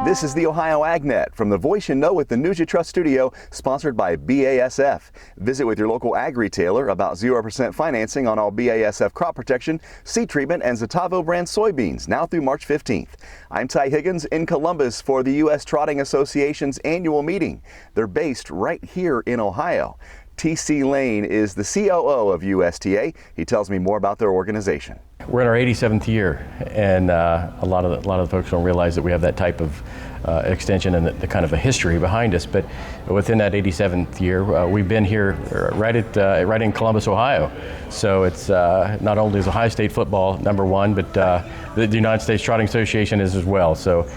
This is the Ohio AgNet from the Voice You Know with the News You Trust studio, sponsored by BASF. Visit with your local ag retailer about 0% financing on all BASF crop protection, seed treatment, and Zetavo brand soybeans now through March 15th. I'm Ty Higgins in Columbus for the U.S. Trotting Association's annual meeting. They're based right here in Ohio. T.C. Lane is the COO of USTA. He tells me more about their organization. We're in our 87th year, and a lot of the folks don't realize that we have that type of extension and the kind of a history behind us. But within that 87th year, we've been here right in Columbus, Ohio. So it's not only is Ohio State football #1, but the United States Trotting Association is as well. So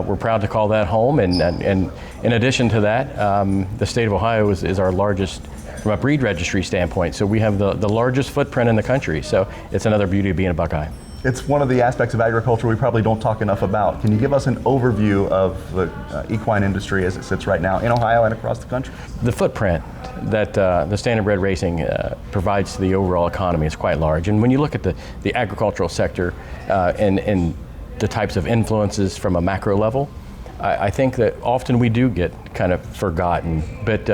we're proud to call that home. And in addition to that, the state of Ohio is our largest from a breed registry standpoint. So we have the largest footprint in the country. So it's another beauty of being a Buckeye. It's one of the aspects of agriculture we probably don't talk enough about. Can you give us an overview of the equine industry as it sits right now in Ohio and across the country? The footprint that the standardbred racing provides to the overall economy is quite large. And when you look at the agricultural sector and the types of influences from a macro level, I think that often we do get kind of forgotten. But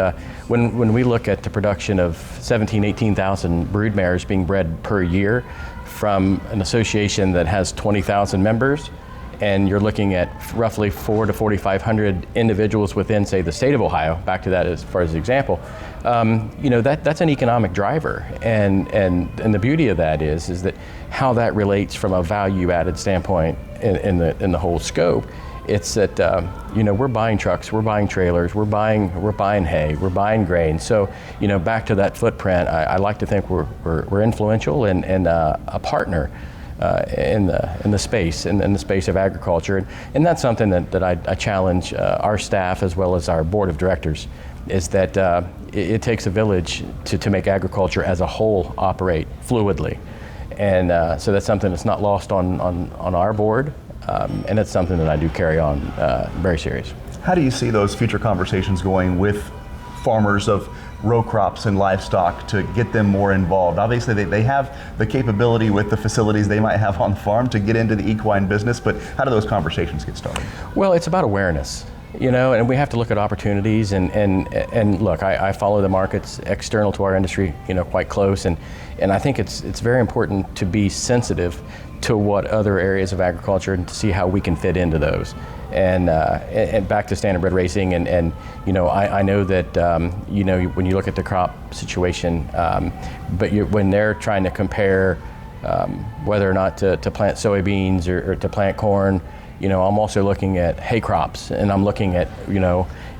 when we look at the production of 17,000, 18,000 brood mares being bred per year from an association that has 20,000 members, and you're looking at roughly 400 to 4,500 individuals within, say, the state of Ohio, back to that as far as the example, that's an economic driver. And the beauty of that is that how that relates from a value-added standpoint in the whole scope. It's that we're buying trucks, we're buying trailers, we're buying hay, we're buying grain. So back to that footprint, I like to think we're influential and a partner in the space of agriculture, and that's something that I challenge our staff as well as our board of directors. Is that it takes a village to make agriculture as a whole operate fluidly, and so that's something that's not lost on our board. And it's something that I do carry on very serious. How do you see those future conversations going with farmers of row crops and livestock to get them more involved? Obviously, they have the capability with the facilities they might have on the farm to get into the equine business, but how do those conversations get started? Well, it's about awareness, and we have to look at opportunities and look, I follow the markets external to our industry, quite close, and I think it's very important to be sensitive to what other areas of agriculture and to see how we can fit into those. And back to standardbred racing, and I know that when you look at the crop situation, but when they're trying to compare whether or not to plant soybeans or to plant corn, I'm also looking at hay crops, and I'm looking at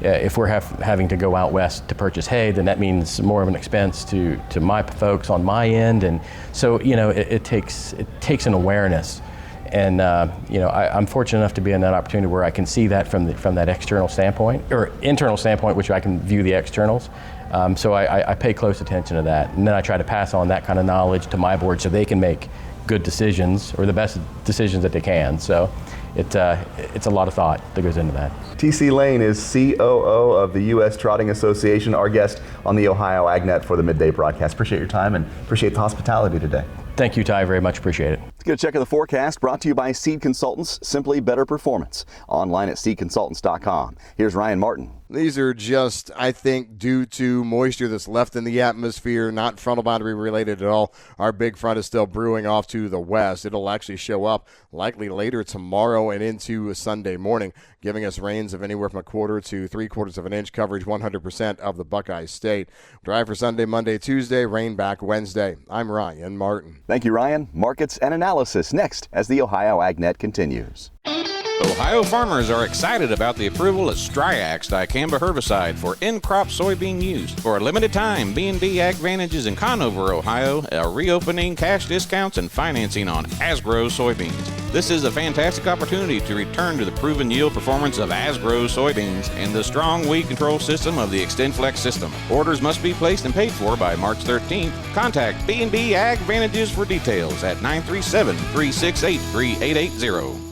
if we're having to go out west to purchase hay, then that means more of an expense to my folks on my end, and so it takes an awareness, and I'm fortunate enough to be in that opportunity where I can see that from that external standpoint or internal standpoint, which I can view the externals. So I pay close attention to that, and then I try to pass on that kind of knowledge to my board so they can make good decisions or the best decisions that they can. So it's a lot of thought that goes into that. T.C. Lane is COO of the U.S. Trotting Association, our guest on the Ohio AgNet for the Midday broadcast. Appreciate your time and appreciate the hospitality today. Thank you, Ty, very much appreciate it. Let's get a check of the forecast brought to you by Seed Consultants, simply better performance. Online at seedconsultants.com. Here's Ryan Martin. These are just, I think, due to moisture that's left in the atmosphere, not frontal boundary related at all. Our big front is still brewing off to the west. It'll actually show up likely later tomorrow and into Sunday morning, giving us rains of anywhere from 1/4 to 3/4 of an inch, coverage 100% of the Buckeye State. Dry for Sunday, Monday, Tuesday, rain back Wednesday. I'm Ryan Martin. Thank you, Ryan. Markets and analysis next as the Ohio AgNet continues. Ohio farmers are excited about the approval of Striax dicamba herbicide for in-crop soybean use. For a limited time, B&B AgVantages in Conover, Ohio, are reopening cash discounts and financing on Asgrow soybeans. This is a fantastic opportunity to return to the proven yield performance of Asgrow soybeans and the strong weed control system of the XtendFlex system. Orders must be placed and paid for by March 13th. Contact B&B AgVantages for details at 937-368-3880.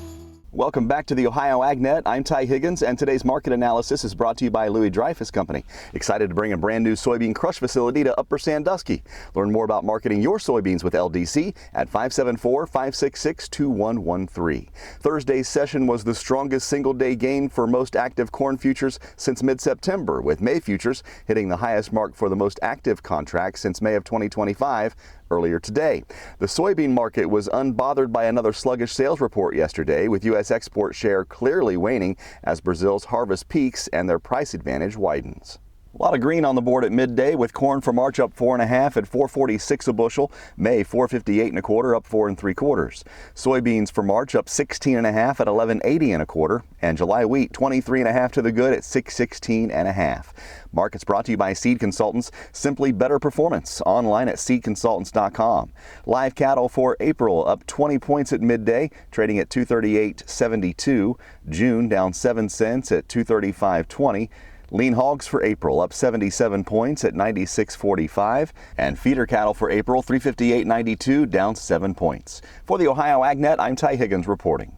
Welcome back to the Ohio AgNet. I'm Ty Higgins, and today's market analysis is brought to you by Louis Dreyfus Company. Excited to bring a brand new soybean crush facility to Upper Sandusky. Learn more about marketing your soybeans with LDC at 574-566-2113. Thursday's session was the strongest single-day gain for most active corn futures since mid-September, with May futures hitting the highest mark for the most active contract since May of 2025. Earlier today, the soybean market was unbothered by another sluggish sales report yesterday, with U.S. export share clearly waning as Brazil's harvest peaks and their price advantage widens. A lot of green on the board at midday, with corn for March up 4.5 at $4.46 a bushel, May 4.58 1/4 up 4 3/4. Soybeans for March up 16.5 at $11.80 1/4, and July wheat 23.5 to the good at $6.16 1/2. Markets brought to you by Seed Consultants, simply better performance, online at seedconsultants.com. Live cattle for April up 20 points at midday, trading at 238.72. June down 7 cents at 235.20. Lean hogs for April up 77 points at 96.45, and feeder cattle for April 358.92, down 7 points. For the Ohio AgNet, I'm Ty Higgins reporting.